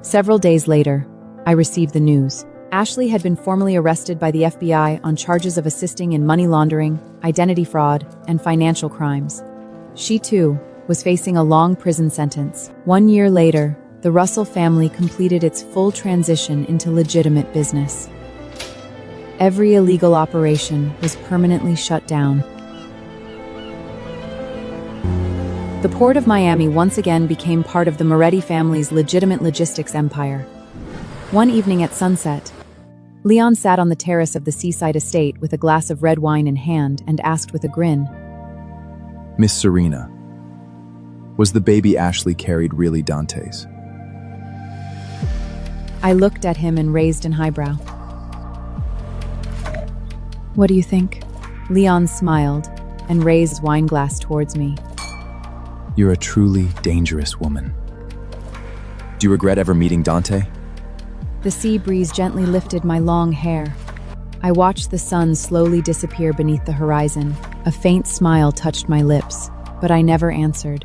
Several days later, I received the news. Ashley had been formally arrested by the FBI on charges of assisting in money laundering, identity fraud, and financial crimes. She, too, was facing a long prison sentence. 1 year later, the Russell family completed its full transition into legitimate business. Every illegal operation was permanently shut down. The port of Miami once again became part of the Moretti family's legitimate logistics empire. One evening at sunset, Leon sat on the terrace of the seaside estate with a glass of red wine in hand and asked with a grin, Miss Serena, was the baby Ashley carried really Dante's? I looked at him and raised an eyebrow. What do you think? Leon smiled and raised his wine glass towards me. You're a truly dangerous woman. Do you regret ever meeting Dante? The sea breeze gently lifted my long hair. I watched the sun slowly disappear beneath the horizon. A faint smile touched my lips, but I never answered.